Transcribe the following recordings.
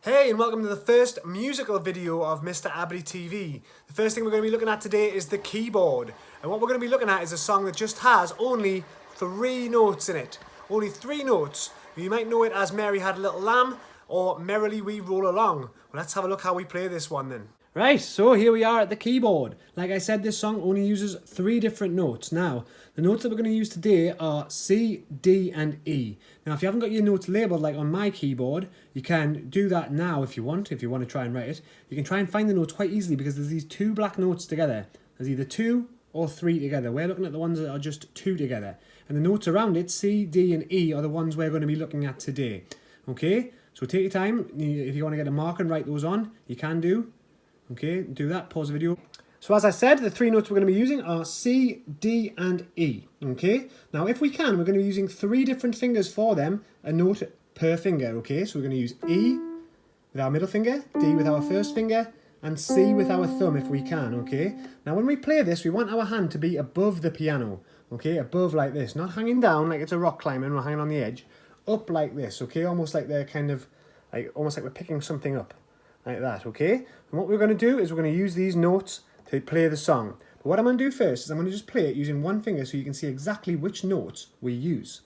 Hey, and welcome to the first musical video of Mr. Abadi TV. The first thing we're going to be looking at today is the keyboard. And what we're going to be looking at is a song that just has only 3 notes in it. Only 3 notes. You might know it as Mary Had a Little Lamb or Merrily We Roll Along. Well, let's have a look how we play this one then. Right, so here we are at the keyboard. Like I said, this song only uses 3 different notes. Now, the notes that we're going to use today are C, D and E. Now, if you haven't got your notes labelled like on my keyboard, you can do that now if you want to try and write it. You can try and find the notes quite easily because there's these 2 black notes together. There's either 2 or 3 together. We're looking at the ones that are just 2 together. And the notes around it, C, D and E, are the ones we're going to be looking at today. Okay, so take your time. If you want to get a marker and write those on, you can do. Okay, do that, pause the video. So as I said, the 3 notes we're going to be using are C, D and E. Okay, now if we can, we're going to be using 3 different fingers for them, a note per finger. Okay, so we're going to use E with our middle finger, D with our first finger, and C with our thumb if we can. Okay, now when we play this, we want our hand to be above the piano. Okay, above like this, not hanging down like it's a rock climbing or hanging on the edge. Up like this, okay, almost like they're kind of, almost like we're picking something up. Like that, okay? And what we're going to do is we're going to use these notes to play the song. But what I'm going to do first is I'm going to just play it using one finger so you can see exactly which notes we use.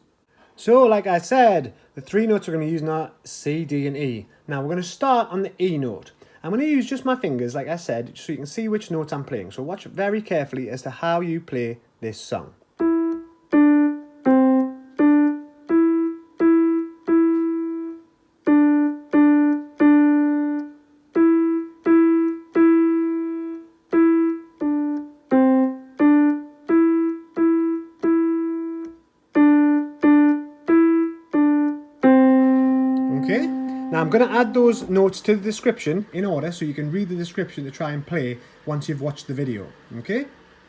So, like I said, the 3 notes we're going to use are C, D and E. Now, we're going to start on the E note. I'm going to use just my fingers, like I said, so you can see which notes I'm playing. So watch very carefully as to how you play this song. Okay, now I'm going to add those notes to the description in order so you can read the description to try and play once you've watched the video. Okay,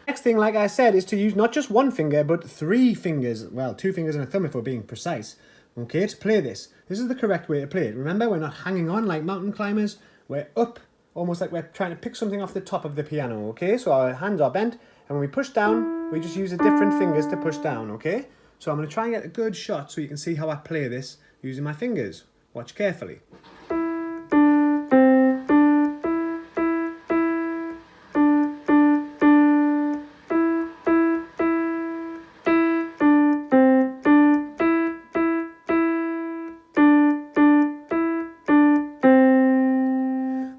next thing, like I said, is to use not just one finger but 3 fingers, well, 2 fingers and a thumb if we're being precise, okay, to play this. This is the correct way to play it. Remember, we're not hanging on like mountain climbers, we're up, almost like we're trying to pick something off the top of the piano. Okay, so our hands are bent, and when we push down, we just use the different fingers to push down. Okay, so I'm going to try and get a good shot so you can see how I play this using my fingers. Watch carefully.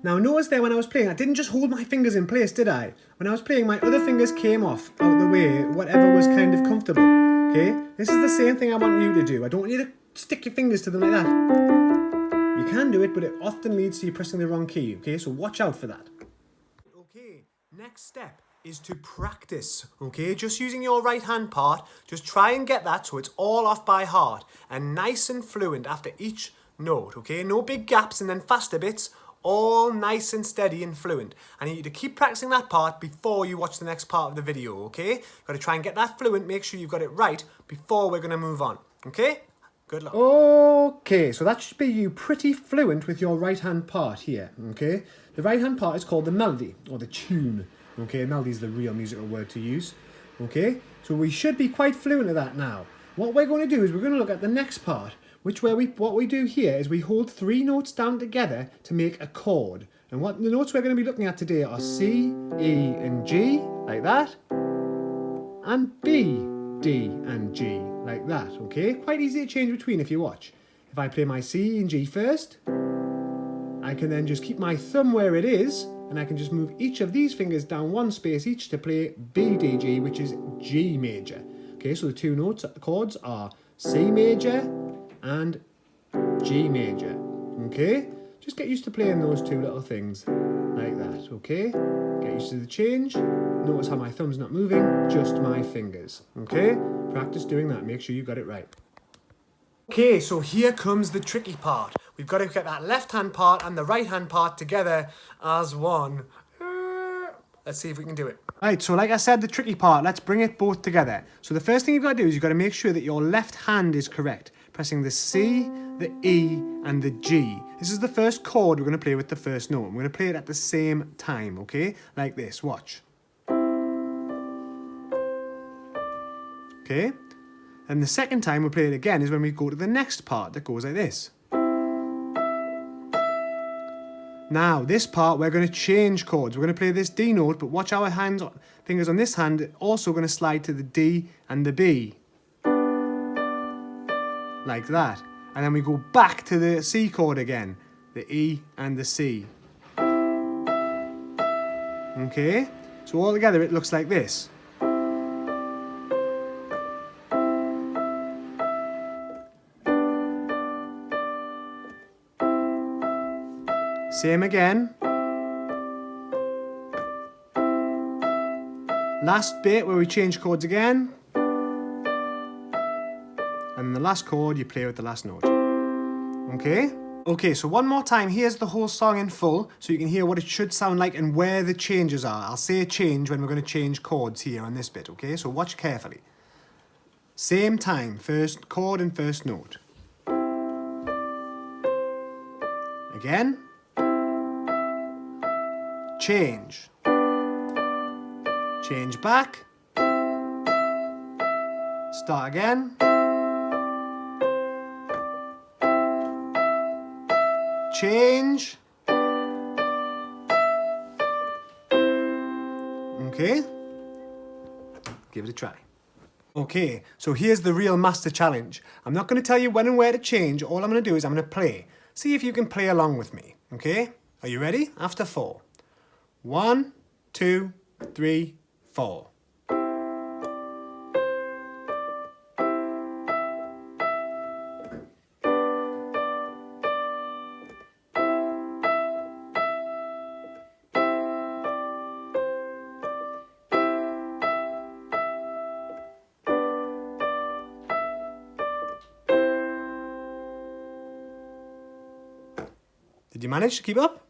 Now notice there when I was playing, I didn't just hold my fingers in place, did I? When I was playing, my other fingers came off out the way, whatever was kind of comfortable. Okay? This is the same thing I want you to do. I don't want you to stick your fingers to them like that. You can do it, but it often leads to you pressing the wrong key, okay? So watch out for that. Okay, next step is to practice, okay? Just using your right hand part, just try and get that so it's all off by heart and nice and fluent after each note, okay? No big gaps and then faster bits, all nice and steady and fluent. I need you to keep practicing that part before you watch the next part of the video, okay? Got to try and get that fluent, make sure you've got it right before we're going to move on, okay? Good luck. Okay, so that should be you pretty fluent with your right hand part here, okay? The right hand part is called the melody, or the tune, okay? Melody is the real musical word to use, okay? So we should be quite fluent at that now. What we're going to do is we're going to look at the next part, what we do here is we hold 3 notes down together to make a chord. And what the notes we're going to be looking at today are C, E and G, like that, and B, D and G, like that, okay? Quite easy to change between if you watch. If I play my C and G first, I can then just keep my thumb where it is, and I can just move each of these fingers down 1 space each to play B, D, G, which is G major. Okay, so the 2 notes, chords are C major and G major, okay? Just get used to playing those 2 little things, like that, okay? Get used to the change. Notice how my thumb's not moving, just my fingers, okay? Practice doing that, make sure you got it right. Okay, so here comes the tricky part. We've got to get that left hand part and the right hand part together as one. Let's see if we can do it. Right, so like I said, the tricky part, let's bring it both together. So the first thing you've got to do is you've got to make sure that your left hand is correct. Pressing the C, the E, and the G. This is the first chord we're going to play with the first note. We're going to play it at the same time, okay? Like this, watch. Okay? And the second time we play it again is when we go to the next part that goes like this. Now, this part, we're going to change chords. We're going to play this D note, but watch our fingers on this hand also going to slide to the D and the B. Like that. And then we go back to the C chord again. The E and the C. Okay? So all together it looks like this. Same again. Last bit where we change chords again. And the last chord you play with the last note. Okay? Okay, so one more time, here's the whole song in full, so you can hear what it should sound like and where the changes are. I'll say change when we're going to change chords here on this bit, okay? So watch carefully. Same time, first chord and first note. Again. Change. Change back. Start again. Change. Okay. Give it a try. Okay, so here's the real master challenge. I'm not going to tell you when and where to change. All I'm going to do is I'm going to play. See if you can play along with me. Okay? Are you ready? After 4. 1, 2, 3, 4. Did you manage to keep up?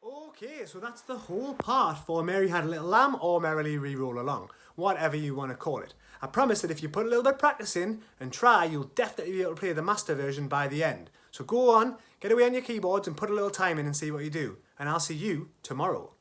Okay, so that's the whole part for Mary Had a Little Lamb or Merrily Re-Roll Along, whatever you want to call it. I promise that if you put a little bit of practice in and try, you'll definitely be able to play the master version by the end. So go on, get away on your keyboards and put a little time in and see what you do. And I'll see you tomorrow.